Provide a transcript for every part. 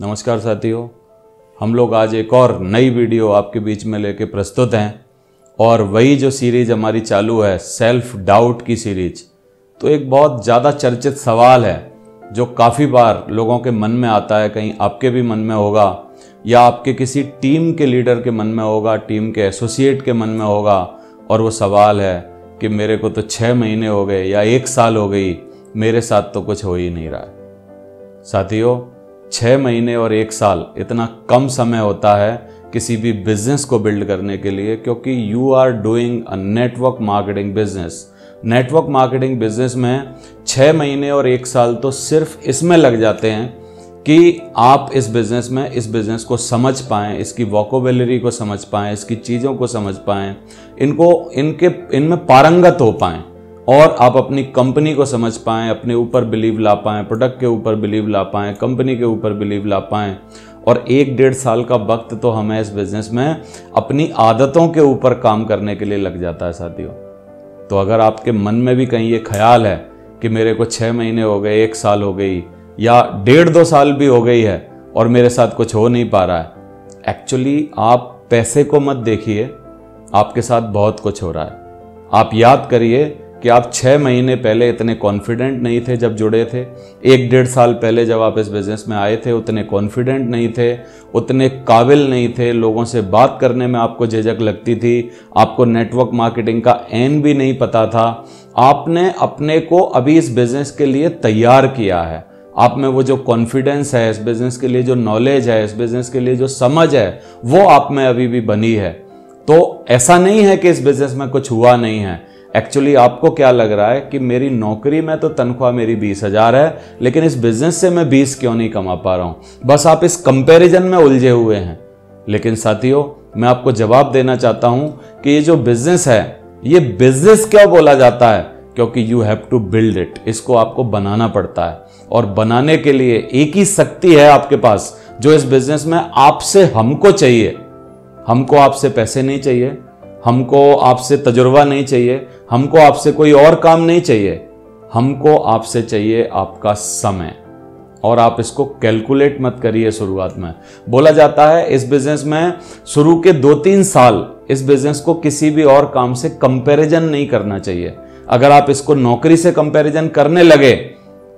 नमस्कार साथियों, हम लोग आज एक और नई वीडियो आपके बीच में लेके प्रस्तुत हैं और वही जो सीरीज हमारी चालू है सेल्फ डाउट की सीरीज। तो एक बहुत ज़्यादा चर्चित सवाल है जो काफ़ी बार लोगों के मन में आता है, कहीं आपके भी मन में होगा या आपके किसी टीम के लीडर के मन में होगा, टीम के एसोसिएट के मन में होगा। और वो सवाल है कि मेरे को तो 6 महीने हो गए या 1 साल हो गई, मेरे साथ तो कुछ हो ही नहीं रहा है। साथियों, 6 महीने और 1 साल इतना कम समय होता है किसी भी बिजनेस को बिल्ड करने के लिए, क्योंकि you are doing a network marketing business. Network marketing business में 6 महीने और 1 साल तो सिर्फ इसमें लग जाते हैं कि आप इस बिजनेस को समझ पाएं, इसकी वोकैबुलरी को समझ पाएं, इसकी चीज़ों को समझ पाएं, इनमें पारंगत हो पाएं और आप अपनी कंपनी को समझ पाएं, अपने ऊपर बिलीव ला पाएं, प्रोडक्ट के ऊपर बिलीव ला पाएं, कंपनी के ऊपर बिलीव ला पाएं। और 1-1.5 साल का वक्त तो हमें इस बिजनेस में अपनी आदतों के ऊपर काम करने के लिए लग जाता है साथियों। तो अगर आपके मन में भी कहीं ये ख्याल है कि मेरे को 6 महीने हो गए, 1 साल हो गई या 1.5-2 साल भी हो गई है और मेरे साथ कुछ हो नहीं पा रहा है, एक्चुअली आप पैसे को मत देखिए, आपके साथ बहुत कुछ हो रहा है। आप याद करिए कि आप 6 महीने पहले इतने कॉन्फिडेंट नहीं थे जब जुड़े थे। 1-1.5 साल पहले जब आप इस बिजनेस में आए थे उतने कॉन्फिडेंट नहीं थे, उतने काबिल नहीं थे, लोगों से बात करने में आपको झिझक लगती थी, आपको नेटवर्क मार्केटिंग का एन भी नहीं पता था। आपने अपने को अभी इस बिजनेस के लिए तैयार किया है। आप में वो जो कॉन्फिडेंस है, इस बिजनेस के लिए जो नॉलेज है, इस बिजनेस के लिए जो समझ है, वो आप में अभी भी बनी है। तो ऐसा नहीं है कि इस बिजनेस में कुछ हुआ नहीं है। एक्चुअली आपको क्या लग रहा है कि मेरी नौकरी में तो तनख्वाह मेरी 20,000 है, लेकिन इस बिजनेस से मैं 20 क्यों नहीं कमा पा रहा हूं। बस आप इस कंपैरिजन में उलझे हुए हैं। लेकिन साथियों, मैं आपको जवाब देना चाहता हूं कि ये जो बिजनेस है, ये बिजनेस क्यों बोला जाता है, क्योंकि you have to build it. इसको आपको बनाना पड़ता है और बनाने के लिए एक ही शक्ति है आपके पास जो इस बिजनेस में आपसे हमको चाहिए। हमको आपसे पैसे नहीं चाहिए, हमको आपसे तजुर्बा नहीं चाहिए, हमको आपसे कोई और काम नहीं चाहिए, हमको आपसे चाहिए आपका समय। और आप इसको कैलकुलेट मत करिए। शुरुआत में बोला जाता है इस बिजनेस में शुरू के 2-3 साल इस बिजनेस को किसी भी और काम से कंपैरिजन नहीं करना चाहिए। अगर आप इसको नौकरी से कंपैरिजन करने लगे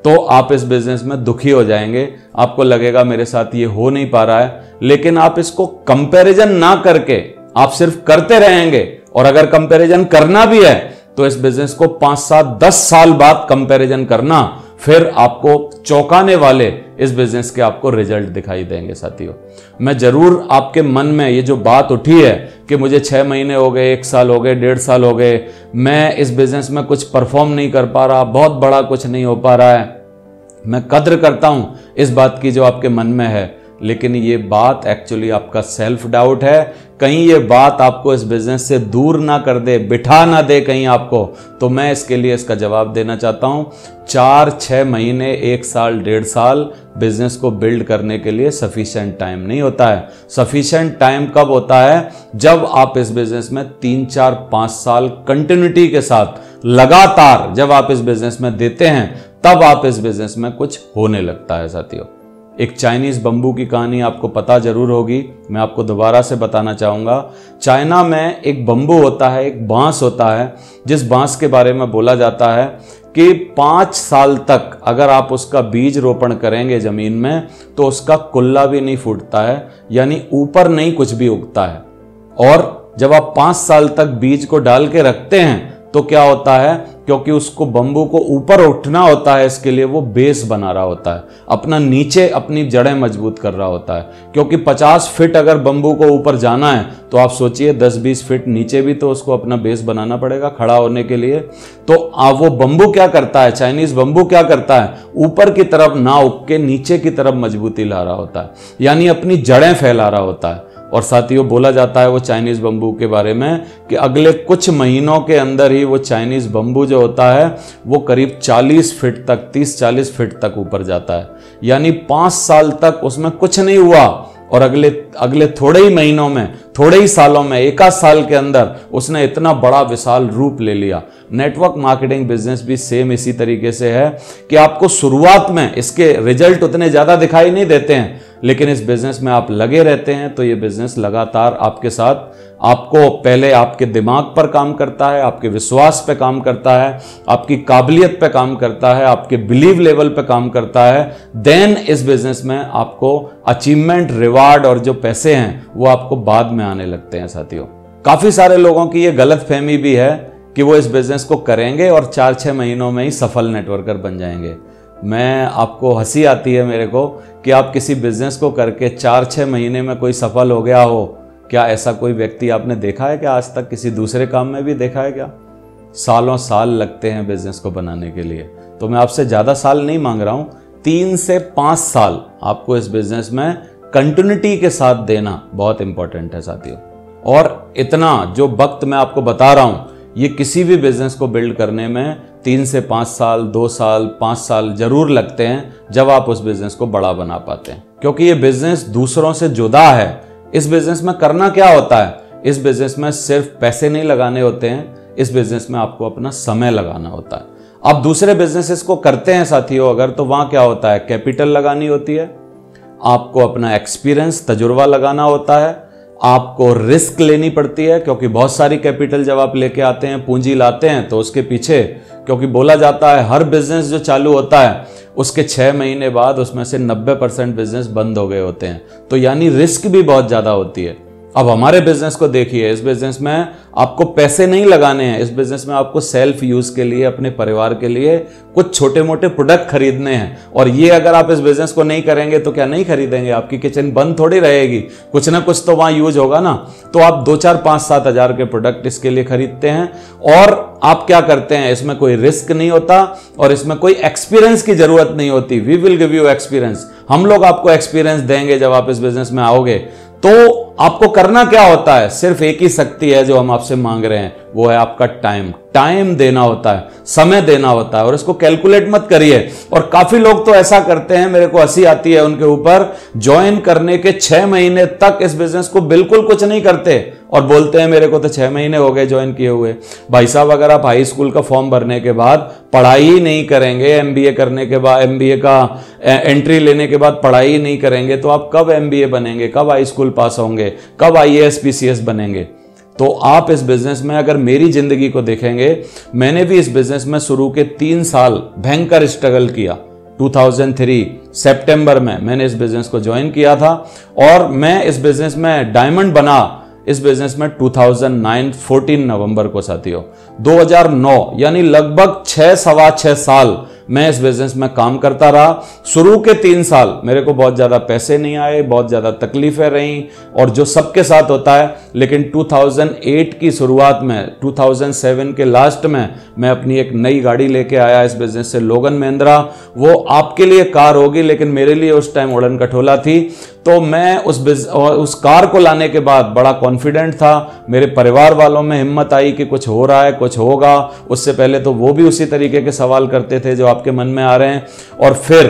तो आप इस बिजनेस में दुखी हो जाएंगे, आपको लगेगा मेरे साथ ये हो नहीं पा रहा है। लेकिन आप इसको कंपैरिजन ना करके आप सिर्फ करते रहेंगे, और अगर कंपैरिजन करना भी है तो इस बिजनेस को 5-7-10 साल बाद कंपैरिजन करना, फिर आपको चौंकाने वाले इस बिजनेस के आपको रिजल्ट दिखाई देंगे। साथियों, मैं जरूर आपके मन में ये जो बात उठी है कि मुझे 6 महीने हो गए, 1 साल हो गए, 1.5 साल हो गए, मैं इस बिजनेस में कुछ परफॉर्म नहीं कर पा रहा, बहुत बड़ा कुछ नहीं हो पा रहा है, मैं कद्र करता हूं इस बात की जो आपके मन में है। लेकिन ये बात एक्चुअली आपका सेल्फ डाउट है। कहीं ये बात आपको इस बिजनेस से दूर ना कर दे, बिठा ना दे कहीं आपको। तो मैं इसके लिए इसका जवाब देना चाहता हूं। 4-6 महीने, 1 साल, 1.5 साल बिजनेस को बिल्ड करने के लिए सफिशिएंट टाइम नहीं होता है। सफिशिएंट टाइम कब होता है? जब आप इस बिजनेस में 3-4-5 साल कंटिन्यूटी के साथ लगातार जब आप इस बिजनेस में देते हैं, तब आप इस बिजनेस में कुछ होने लगता है। साथियों, एक चाइनीज बंबू की कहानी आपको पता जरूर होगी, मैं आपको दोबारा से बताना चाहूँगा। चाइना में एक बंबू होता है, एक बांस होता है, जिस बांस के बारे में बोला जाता है कि 5 साल तक अगर आप उसका बीज रोपण करेंगे ज़मीन में तो उसका कुल्ला भी नहीं फूटता है, यानी ऊपर नहीं कुछ भी उगता है। और जब आप 5 साल तक बीज को डाल के रखते हैं तो क्या होता है, क्योंकि उसको बंबू को ऊपर उठना होता है, इसके लिए वो बेस बना रहा होता है, अपना नीचे अपनी जड़ें मजबूत कर रहा होता है। क्योंकि 50 फीट अगर बंबू को ऊपर जाना है तो आप सोचिए 10-20 फीट नीचे भी तो उसको अपना बेस बनाना पड़ेगा खड़ा होने के लिए। तो वो बंबू क्या करता है, चाइनीज बंबू क्या करता है, ऊपर की तरफ ना उग के नीचे की तरफ मजबूती ला रहा होता है, यानी अपनी जड़ें फैला रहा होता है। और साथियों, बोला जाता है वो चाइनीज बंबू के बारे में कि अगले कुछ महीनों के अंदर ही वो चाइनीज बंबू जो होता है वो करीब 40 फीट तक, 30-40 फीट तक ऊपर जाता है। यानी 5 साल तक उसमें कुछ नहीं हुआ और अगले थोड़े ही महीनों में, थोड़े ही सालों में, 1 साल के अंदर उसने इतना बड़ा विशाल रूप ले लिया। नेटवर्क मार्केटिंग बिजनेस भी सेम इसी तरीके से है कि आपको शुरुआत में इसके रिजल्ट उतने ज्यादा दिखाई नहीं देते हैं, लेकिन इस बिजनेस में आप लगे रहते हैं तो ये बिजनेस लगातार आपके साथ, आपको पहले आपके दिमाग पर काम करता है, आपके विश्वास पे काम करता है, आपकी काबिलियत पे काम करता है, आपके बिलीव लेवल पे काम करता है। देन इस बिजनेस में आपको अचीवमेंट, रिवार्ड और जो पैसे हैं वो आपको बाद में आने लगते हैं। साथियों, काफी सारे लोगों की ये गलत फहमी भी है कि वो इस बिजनेस को करेंगे और 4-6 महीनों में ही सफल नेटवर्कर बन जाएंगे। मैं आपको हंसी आती है मेरे को कि आप किसी बिजनेस को करके 4-6 महीने में कोई सफल हो गया हो। क्या ऐसा कोई व्यक्ति आपने देखा है क्या? आज तक किसी दूसरे काम में भी देखा है क्या? सालों साल लगते हैं बिजनेस को बनाने के लिए। तो मैं आपसे ज़्यादा साल नहीं मांग रहा हूँ, 3 से 5 साल आपको इस बिजनेस में कंटिन्यूटी के साथ देना बहुत इंपॉर्टेंट है साथियों। और इतना जो वक्त मैं आपको बता रहा हूँ, ये किसी भी बिजनेस को बिल्ड करने में 3 से 5 साल, 2 साल, 5 साल जरूर लगते हैं जब आप उस बिजनेस को बड़ा बना पाते हैं। क्योंकि ये बिजनेस दूसरों से जुदा है। इस बिजनेस में करना क्या होता है? इस बिजनेस में सिर्फ पैसे नहीं लगाने होते हैं, इस बिजनेस में आपको अपना समय लगाना होता है। आप दूसरे बिजनेसेस को करते हैं साथियों अगर, तो वहां क्या होता है? कैपिटल लगानी होती है, आपको अपना एक्सपीरियंस, तजुर्बा लगाना होता है, आपको रिस्क लेनी पड़ती है। क्योंकि बहुत सारी कैपिटल जब आप लेके आते हैं, पूंजी लाते हैं, तो उसके पीछे, क्योंकि बोला जाता है हर बिजनेस जो चालू होता है उसके 6 महीने बाद उसमें से 90% बिजनेस बंद हो गए होते हैं। तो यानी रिस्क भी बहुत ज्यादा होती है। अब हमारे बिजनेस को देखिए, इस बिजनेस में आपको पैसे नहीं लगाने हैं। इस बिजनेस में आपको सेल्फ यूज के लिए, अपने परिवार के लिए कुछ छोटे मोटे प्रोडक्ट खरीदने हैं। और ये अगर आप इस बिजनेस को नहीं करेंगे तो क्या नहीं खरीदेंगे? आपकी किचन बंद थोड़ी रहेगी, कुछ ना कुछ तो वहां यूज होगा ना। तो आप 2-4, 5-7 हजार के प्रोडक्ट इसके लिए खरीदते हैं। और आप क्या करते हैं? इसमें कोई रिस्क नहीं होता और इसमें कोई एक्सपीरियंस की जरूरत नहीं होती। We will give you experience. हम लोग आपको एक्सपीरियंस देंगे जब आप इस बिजनेस में आओगे। तो आपको करना क्या होता है? सिर्फ एक ही शक्ति है जो हम आपसे मांग रहे हैं, वो है आपका टाइम। टाइम देना होता है, समय देना होता है, और इसको कैलकुलेट मत करिए। और काफी लोग तो ऐसा करते हैं, मेरे को हंसी आती है उनके ऊपर, ज्वाइन करने के 6 महीने तक इस बिजनेस को बिल्कुल कुछ नहीं करते और बोलते हैं मेरे को तो 6 महीने हो गए ज्वाइन किए हुए। भाई साहब, अगर आप हाई स्कूल का फॉर्म भरने के बाद पढ़ाई ही नहीं करेंगे, एमबीए करने के बाद, एमबीए का एंट्री लेने के बाद पढ़ाई ही नहीं करेंगे, तो आप कब एमबीए बनेंगे? कब हाई स्कूल पास होंगे? कब आईएएस पीसीएस बनेंगे? तो आप इस बिजनेस में अगर मेरी जिंदगी को देखेंगे, मैंने भी इस बिजनेस में शुरू के 3 साल भयंकर स्ट्रगल किया। 2003 सितंबर में मैंने इस बिजनेस को ज्वाइन किया था और मैं इस बिजनेस में डायमंड बना इस बिजनेस में 2009 14 नवंबर को साथियों। 2009 यानी लगभग 6-6.25 साल मैं इस बिजनेस में काम करता रहा। शुरू के 3 साल मेरे को बहुत ज्यादा पैसे नहीं आए, बहुत ज्यादा तकलीफें रहीं और जो सबके साथ होता है। लेकिन 2008 की शुरुआत में, 2007 के लास्ट में मैं अपनी एक नई गाड़ी लेके आया इस बिजनेस से, लोगन महिंद्रा। वो आपके लिए कार होगी लेकिन मेरे लिए उस टाइम उड़न खटोला थी। तो मैं उस कार को लाने के बाद बड़ा कॉन्फिडेंट था। मेरे परिवार वालों में हिम्मत आई कि कुछ हो रहा है, कुछ होगा। उससे पहले तो वो भी उसी तरीके के सवाल करते थे जो आपके मन में आ रहे हैं। और फिर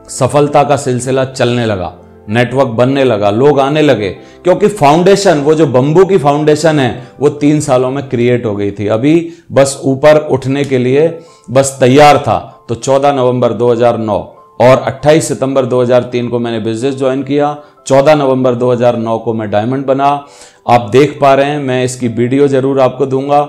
सफलता का सिलसिला चलने लगा, नेटवर्क बनने लगा, लोग आने लगे, क्योंकि फाउंडेशन, वो जो बंबू की फाउंडेशन है, वो 3 सालों में क्रिएट हो गई थी। अभी बस ऊपर उठने के लिए बस तैयार था। तो 14 नवंबर 2009 और 28 सितंबर 2003 को मैंने बिजनेस ज्वाइन किया। 14 नवंबर 2009 को मैं डायमंड बना। आप देख पा रहे हैं, मैं इसकी वीडियो जरूर आपको दूंगा।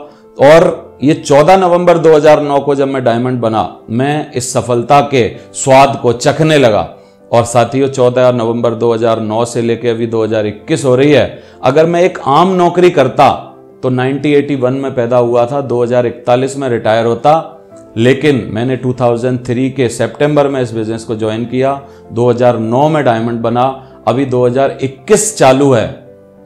और ये 14 नवंबर 2009 को जब मैं डायमंड बना, मैं इस सफलता के स्वाद को चखने लगा। और साथियों, 14 नवंबर 2009 से लेके अभी 2021 हो रही है। अगर मैं एक आम नौकरी करता तो 1981 में पैदा हुआ था, 2041 में रिटायर होता। लेकिन मैंने 2003 के सितंबर में इस बिजनेस को ज्वाइन किया, 2009 में डायमंड बना, अभी 2021 चालू है।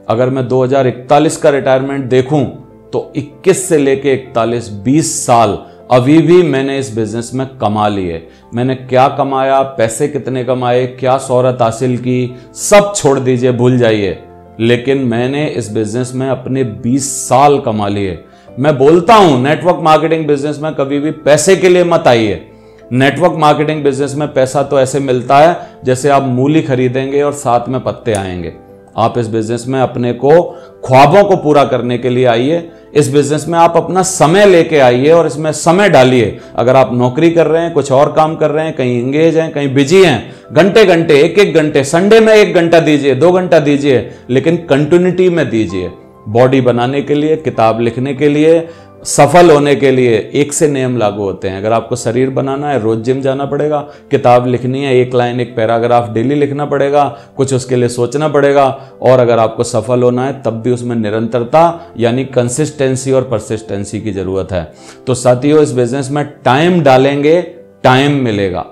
अगर मैं 2041 का रिटायरमेंट देखूं तो 21 से लेके 41 20 साल अभी भी मैंने इस बिजनेस में कमा लिए। मैंने क्या कमाया, पैसे कितने कमाए, क्या शोहरत हासिल की, सब छोड़ दीजिए, भूल जाइए। लेकिन मैंने इस बिजनेस में अपने 20 साल कमा लिए। मैं बोलता हूं, नेटवर्क मार्केटिंग बिजनेस में कभी भी पैसे के लिए मत आइए। नेटवर्क मार्केटिंग बिजनेस में पैसा तो ऐसे मिलता है जैसे आप मूली खरीदेंगे और साथ में पत्ते आएंगे। आप इस बिजनेस में अपने को, ख्वाबों को पूरा करने के लिए आइए। इस बिजनेस में आप अपना समय लेके आइए और इसमें समय डालिए। अगर आप नौकरी कर रहे हैं, कुछ और काम कर रहे हैं, कहीं इंगेज हैं, कहीं बिजी हैं, घंटे घंटे, एक एक घंटे, संडे में 1 घंटा दीजिए, 2 घंटा दीजिए, लेकिन कंटिन्यूटी में दीजिए। बॉडी बनाने के लिए, किताब लिखने के लिए, सफल होने के लिए एक से नियम लागू होते हैं। अगर आपको शरीर बनाना है, रोज जिम जाना पड़ेगा, किताब लिखनी है, 1 लाइन 1 पैराग्राफ डेली लिखना पड़ेगा, कुछ उसके लिए सोचना पड़ेगा। और अगर आपको सफल होना है तब भी उसमें निरंतरता यानी कंसिस्टेंसी और परसिस्टेंसी की जरूरत है। तो साथियों, इस बिजनेस में टाइम डालेंगे, टाइम मिलेगा।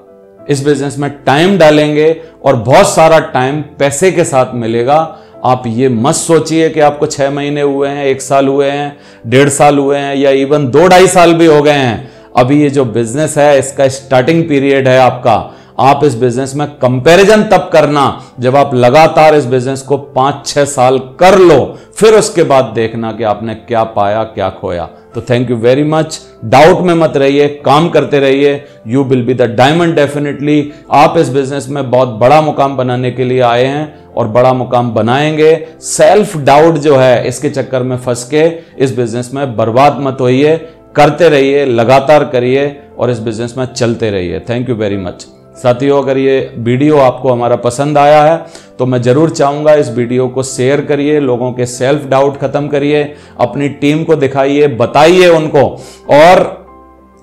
इस बिजनेस में टाइम डालेंगे और बहुत सारा टाइम पैसे के साथ मिलेगा। आप ये मत सोचिए कि आपको 6 महीने हुए हैं, 1 साल हुए हैं, 1.5 साल हुए हैं या इवन 2-2.5 साल भी हो गए हैं। अभी ये जो बिजनेस है इसका स्टार्टिंग पीरियड है आपका। आप इस बिजनेस में कंपैरिजन तब करना जब आप लगातार इस बिजनेस को 5-6 साल कर लो, फिर उसके बाद देखना कि आपने क्या पाया, क्या खोया। तो thank you very much. Doubt में मत रहिए, काम करते रहिए, you will be the diamond definitely. आप इस बिजनेस में बहुत बड़ा मुकाम बनाने के लिए आए हैं और बड़ा मुकाम बनाएंगे। सेल्फ डाउट जो है इसके चक्कर में फंस के इस बिजनेस में बर्बाद मत होइए, करते रहिए, लगातार करिए और इस बिजनेस में चलते रहिए। Thank you very much. साथियों, अगर ये वीडियो आपको हमारा पसंद आया है तो मैं जरूर चाहूंगा इस वीडियो को शेयर करिए, लोगों के सेल्फ डाउट खत्म करिए, अपनी टीम को दिखाइए, बताइए उनको।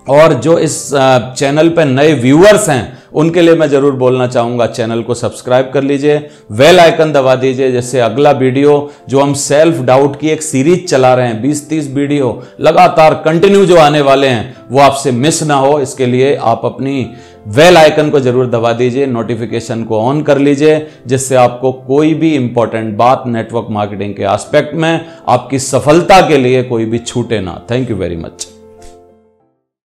और जो इस चैनल पे नए व्यूअर्स हैं उनके लिए मैं जरूर बोलना चाहूंगा, चैनल को सब्सक्राइब कर लीजिए, बेल आइकन दबा दीजिए, जिससे अगला वीडियो जो हम सेल्फ डाउट की एक सीरीज चला रहे हैं, 20-30 वीडियो लगातार कंटिन्यू जो आने वाले हैं, वो आपसे मिस ना हो। इसके लिए आप अपनी बेल आइकन को जरूर दबा दीजिए, नोटिफिकेशन को ऑन कर लीजिए, जिससे आपको कोई भी इंपॉर्टेंट बात नेटवर्क मार्केटिंग के एस्पेक्ट में आपकी सफलता के लिए कोई भी छूटे ना। Thank you very much.